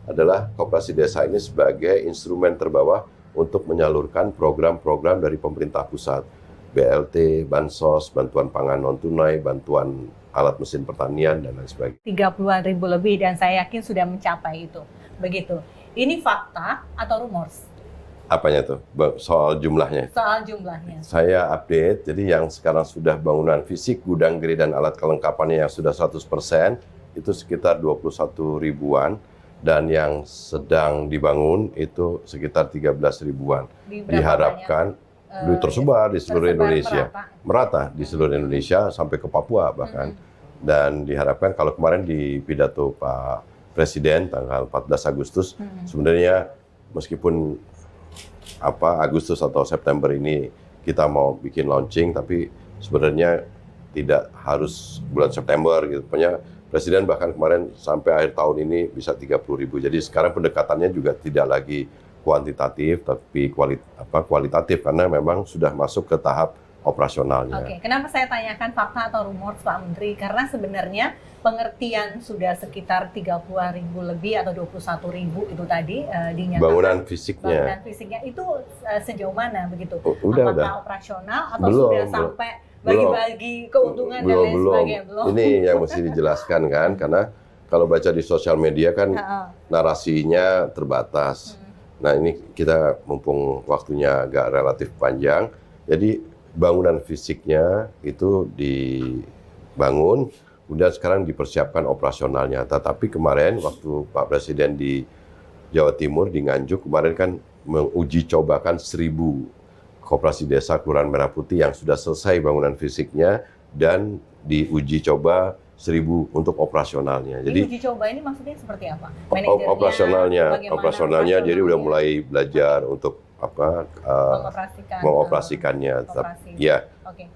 adalah koperasi desa ini sebagai instrumen terbawah untuk menyalurkan program-program dari pemerintah pusat. BLT, Bansos, bantuan pangan non-tunai, bantuan alat mesin pertanian, dan lain sebagainya. 30-an ribu lebih, dan saya yakin sudah mencapai itu. Begitu. Ini fakta atau rumors? Apanya tuh? Soal jumlahnya? Soal jumlahnya. Saya update, jadi yang sekarang sudah bangunan fisik, gudang gede, dan alat kelengkapannya yang sudah 100%, itu sekitar 21 ribuan. Dan yang sedang dibangun itu sekitar 13 ribuan. Diharapkan tersebar di seluruh Indonesia. Merata di seluruh Indonesia sampai ke Papua bahkan. Dan diharapkan, kalau kemarin di pidato Pak Presiden tanggal 14 Agustus, sebenarnya meskipun Agustus atau September ini kita mau bikin launching, tapi sebenarnya tidak harus bulan September gitu. Pokoknya Presiden bahkan kemarin sampai akhir tahun ini bisa 30 ribu. Jadi sekarang pendekatannya juga tidak lagi kuantitatif, tapi kualitatif, karena memang sudah masuk ke tahap operasionalnya. Oke, kenapa saya tanyakan fakta atau rumor, Pak Menteri? Karena sebenarnya pengertian sudah sekitar 30 ribu lebih atau 21 ribu itu tadi dinyatakan. Bangunan fisiknya itu sejauh mana begitu? Apakah operasional atau sudah sampai bagi-bagi keuntungan dan lain sebagainya? Belum. Ini yang mesti dijelaskan kan, karena kalau baca di sosial media kan narasinya terbatas. Nah ini kita mumpung waktunya agak relatif panjang, jadi bangunan fisiknya itu dibangun, kemudian sekarang dipersiapkan operasionalnya. Tetapi kemarin waktu Pak Presiden di Jawa Timur, di Nganjuk, kemarin kan menguji cobakan 1.000 koperasi desa Kelurahan Merah Putih yang sudah selesai bangunan fisiknya dan diuji coba 1.000 untuk operasionalnya. Jadi uji coba ini maksudnya seperti apa? Operasionalnya jadi udah mulai belajar untuk mengoperasikannya. Ya.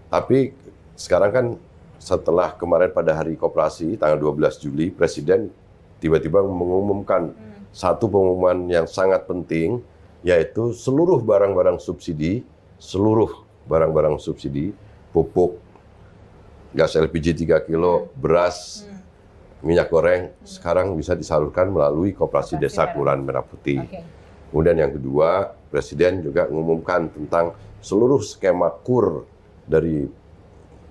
Tapi sekarang kan setelah kemarin pada hari koperasi tanggal 12 Juli, Presiden tiba-tiba mengumumkan satu pengumuman yang sangat penting, yaitu seluruh barang-barang subsidi, pupuk, gas LPG 3 kilo, beras, minyak goreng, sekarang bisa disalurkan melalui koperasi desa Kelurahan Merah Putih. Kemudian yang kedua, Presiden juga mengumumkan tentang seluruh skema KUR dari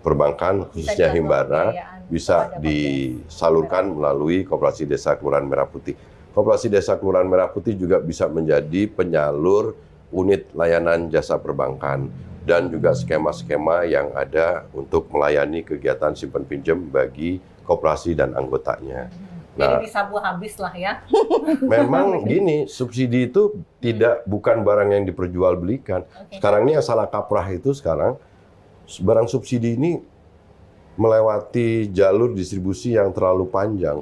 perbankan, khususnya Himbara, bisa disalurkan melalui koperasi desa Kelurahan Merah Putih. Koperasi desa Kelurahan Merah Putih juga bisa menjadi penyalur unit layanan jasa perbankan dan juga skema-skema yang ada untuk melayani kegiatan simpan pinjam bagi koperasi dan anggotanya. Jadi disabu habis lah ya. Memang gini, subsidi itu bukan barang yang diperjualbelikan. Sekarang ini yang salah kaprah itu sekarang, barang subsidi ini melewati jalur distribusi yang terlalu panjang.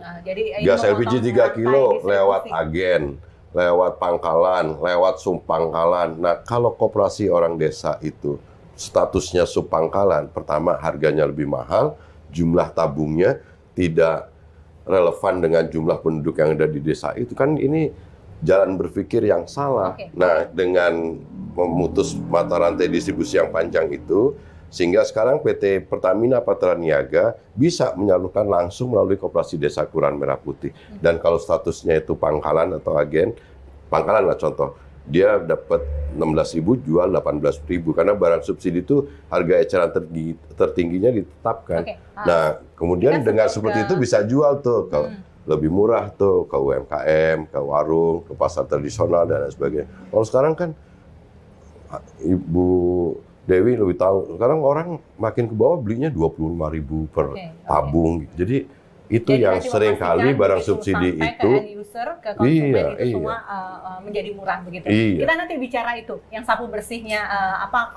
Gas LPG 3 kilo lewat agen, lewat pangkalan, lewat sumpangkalan. Nah, kalau koperasi orang desa itu statusnya subpangkalan, pertama harganya lebih mahal, jumlah tabungnya tidak relevan dengan jumlah penduduk yang ada di desa itu, kan ini jalan berpikir yang salah. Nah, dengan memutus mata rantai distribusi yang panjang itu, sehingga sekarang PT Pertamina Patra Niaga bisa menyalurkan langsung melalui koperasi desa Kelurahan Merah Putih. Dan kalau statusnya itu pangkalan atau agen, pangkalan lah contoh, dia dapat 16.000 jual 18.000 karena barang subsidi itu harga eceran tertingginya ditetapkan. Nah, kemudian dengan seperti itu bisa jual tuh ke lebih murah tuh ke UMKM, ke warung, ke pasar tradisional dan lain sebagainya. Kalau sekarang kan Ibu Dewi lebih tahu, sekarang orang makin ke bawah belinya 25.000 per tabung. Jadi itu yang sering kali barang subsidi itu ke konsumen itu semua menjadi murah begitu. Kita nanti bicara itu, yang sapu bersihnya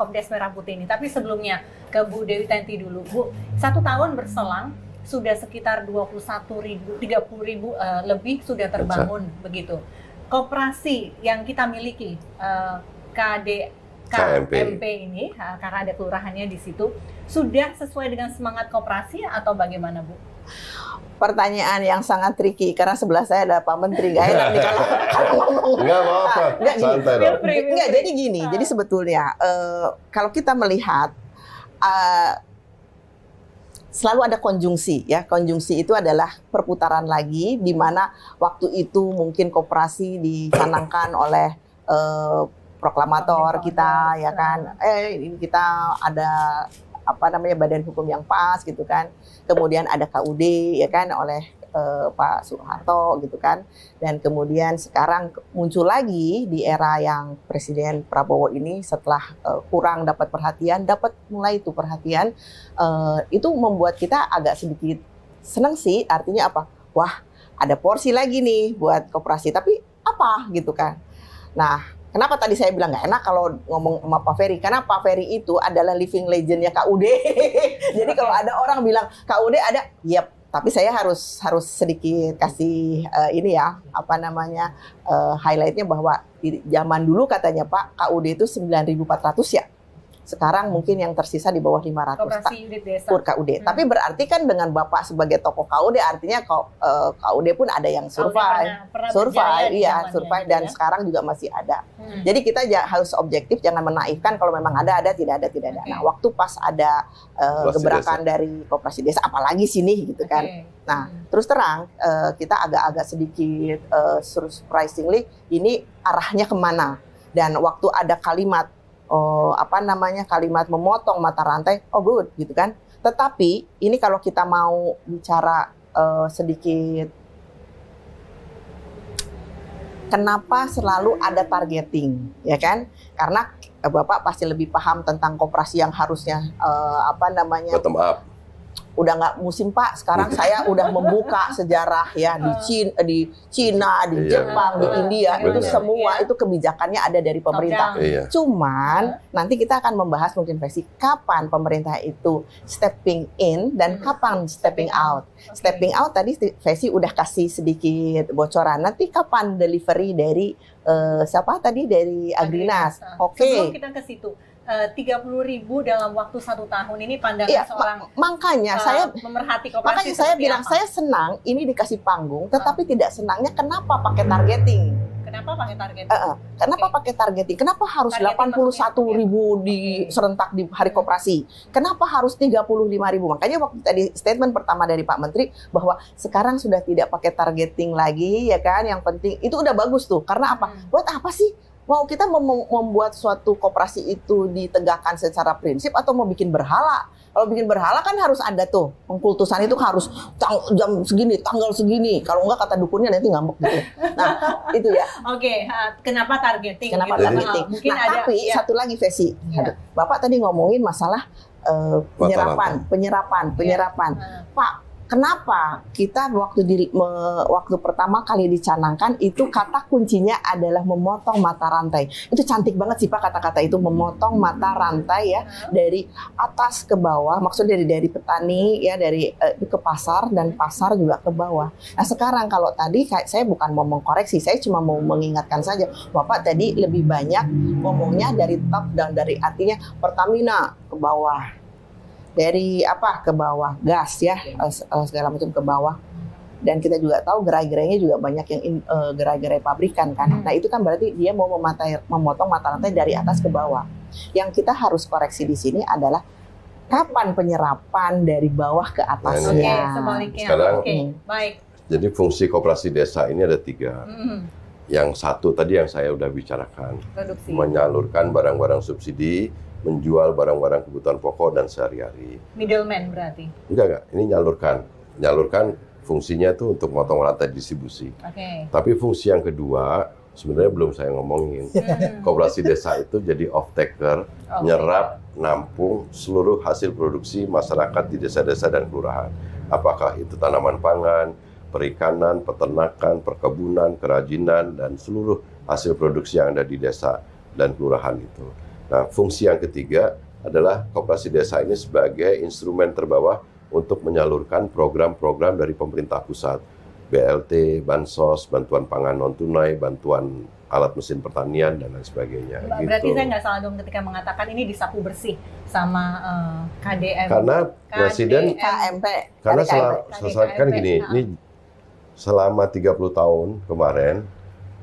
Kopdes Merah Putih ini. Tapi sebelumnya ke Bu Dewi Tanti dulu, Bu. 1 tahun berselang sudah sekitar 21.000, 30.000 lebih sudah terbangun begitu. Koperasi yang kita miliki KMP ini, karena ada kelurahannya di situ, sudah sesuai dengan semangat koperasi atau bagaimana, Bu? Pertanyaan yang sangat tricky karena sebelah saya ada Pak Menteri, nggak enak nih kalau ngomong. Nggak apa-apa, santai dong. Nggak, jadi gini, jadi sebetulnya kalau kita melihat selalu ada konjungsi ya. Konjungsi itu adalah perputaran lagi di mana waktu itu mungkin koperasi dicanangkan oleh proklamator kita ya kan. Ini kita ada badan hukum yang pas gitu kan. Kemudian ada KUD ya kan oleh Pak Soeharto gitu kan. Dan kemudian sekarang muncul lagi di era yang Presiden Prabowo ini setelah kurang dapat perhatian, dapat mulai itu perhatian, itu membuat kita agak sedikit senang sih. Artinya apa? Wah, ada porsi lagi nih buat koperasi. Tapi apa gitu kan? Nah, kenapa tadi saya bilang nggak enak kalau ngomong sama Pak Ferry? Karena Pak Ferry itu adalah living legendnya KUD. Jadi kalau ada orang bilang KUD ada, yep. Tapi saya harus sedikit kasih highlightnya bahwa di zaman dulu katanya Pak KUD itu 9.400 ya. Sekarang mungkin yang tersisa di bawah 500 Koperasi unit desa. KUD. Tapi berarti kan dengan Bapak sebagai tokoh KUD artinya KUD pun ada yang survive dan sekarang juga masih ada. Jadi kita harus objektif, jangan menaifkan kalau memang ada tidak ada. Nah, waktu pas ada gebrakan dari koperasi desa apalagi sini gitu kan. Nah, terus terang kita agak-agak sedikit surprisingly ini arahnya kemana. Dan waktu ada kalimat kalimat memotong mata rantai, oh good gitu kan. Tetapi ini kalau kita mau bicara sedikit, kenapa selalu ada targeting, ya kan? Karena Bapak pasti lebih paham tentang koperasi yang harusnya bottom up. Udah nggak musim Pak, sekarang saya udah membuka sejarah ya di Cina, di Jepang, di India, itu semua itu kebijakannya ada dari pemerintah. Cuman nanti kita akan membahas mungkin versi kapan pemerintah itu stepping in dan kapan stepping out. Stepping out tadi versi udah kasih sedikit bocoran. Nanti kapan delivery dari dari Agrinas. Sebelum kita ke situ. 30.000 dalam waktu 1 tahun ini pandangan seorang makanya saya memerhati koperasi. Makanya saya bilang saya senang ini dikasih panggung, tetapi tidak senangnya kenapa pakai targeting. Kenapa pakai targeting? Kenapa pakai targeting? Kenapa harus 81.000 serentak di hari koperasi? Kenapa harus 35.000? Makanya waktu tadi statement pertama dari Pak Menteri bahwa sekarang sudah tidak pakai targeting lagi ya kan, yang penting itu udah bagus tuh. Karena apa? Buat apa sih? Mau kita membuat suatu koperasi itu ditegakkan secara prinsip atau mau bikin berhala? Kalau bikin berhala kan harus ada tuh pengkultusan itu harus jam segini, tanggal segini. Kalau enggak kata dukunnya nanti ngambek gitu. Nah itu ya. Oke, kenapa targeting? Kenapa targeting? Mungkin ada. Tapi satu lagi Vesi. Bapak tadi ngomongin masalah penyerapan. Pak. Kenapa kita waktu pertama kali dicanangkan itu kata kuncinya adalah memotong mata rantai. Itu cantik banget sih Pak kata-kata itu, memotong mata rantai ya dari atas ke bawah. Maksudnya dari petani ya dari ke pasar dan pasar juga ke bawah. Nah sekarang kalau tadi saya bukan mau mengkoreksi, saya cuma mau mengingatkan saja. Bapak tadi lebih banyak ngomongnya dari top down, dari artinya Pertamina ke bawah. Dari ke bawah, gas ya, segala macam ke bawah. Dan kita juga tahu gerai-gerainya juga banyak yang gerai-gerai pabrikan kan. Nah itu kan berarti dia mau memotong mata rantai dari atas ke bawah. Yang kita harus koreksi di sini adalah kapan penyerapan dari bawah ke atasnya. Sebaliknya. Sekarang, baik. Jadi fungsi koperasi desa ini ada 3. Yang satu tadi yang saya udah bicarakan, produksi. Menyalurkan barang-barang subsidi, menjual barang-barang kebutuhan pokok dan sehari-hari. Middleman berarti? Enggak. Ini nyalurkan fungsinya itu untuk motong rantai distribusi. Tapi fungsi yang kedua sebenarnya belum saya ngomongin. Koperasi desa itu jadi off-taker, nyerap, nampung seluruh hasil produksi masyarakat di desa-desa dan kelurahan. Apakah itu tanaman pangan, perikanan, peternakan, perkebunan, kerajinan, dan seluruh hasil produksi yang ada di desa dan kelurahan itu. Nah, fungsi yang ketiga adalah koperasi desa ini sebagai instrumen terbawah untuk menyalurkan program-program dari pemerintah pusat. BLT, Bansos, bantuan pangan non-tunai, bantuan alat mesin pertanian, dan lain sebagainya. Berarti saya nggak salah dong ketika mengatakan ini disapu bersih sama KDM. Karena Presiden, karena kan gini, ini selama 30 tahun kemarin,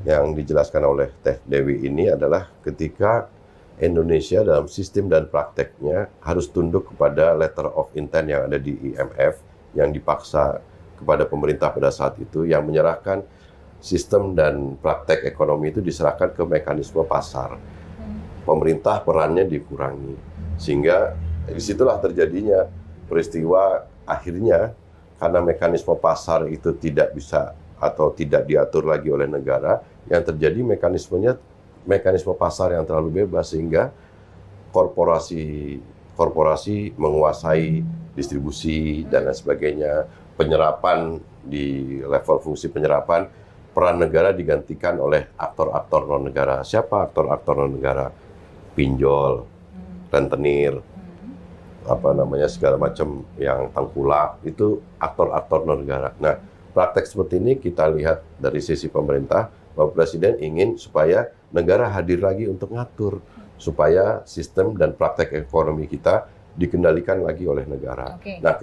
yang dijelaskan oleh Teh Dewi ini adalah ketika Indonesia dalam sistem dan prakteknya harus tunduk kepada letter of intent yang ada di IMF yang dipaksa kepada pemerintah pada saat itu, yang menyerahkan sistem dan praktek ekonomi itu diserahkan ke mekanisme pasar. Pemerintah perannya dikurangi, sehingga disitulah terjadinya peristiwa akhirnya karena mekanisme pasar itu tidak bisa atau tidak diatur lagi oleh negara, yang terjadi mekanisme pasar yang terlalu bebas sehingga korporasi menguasai distribusi dan lain sebagainya, penyerapan di level fungsi penyerapan, peran negara digantikan oleh aktor-aktor non negara. Siapa aktor-aktor non negara? Pinjol, rentenir, segala macam yang tengkulak, itu aktor-aktor non negara. Nah, praktek seperti ini kita lihat dari sisi pemerintah, Bapak Presiden ingin supaya negara hadir lagi untuk ngatur, supaya sistem dan praktek ekonomi kita dikendalikan lagi oleh negara. Okay. Nah,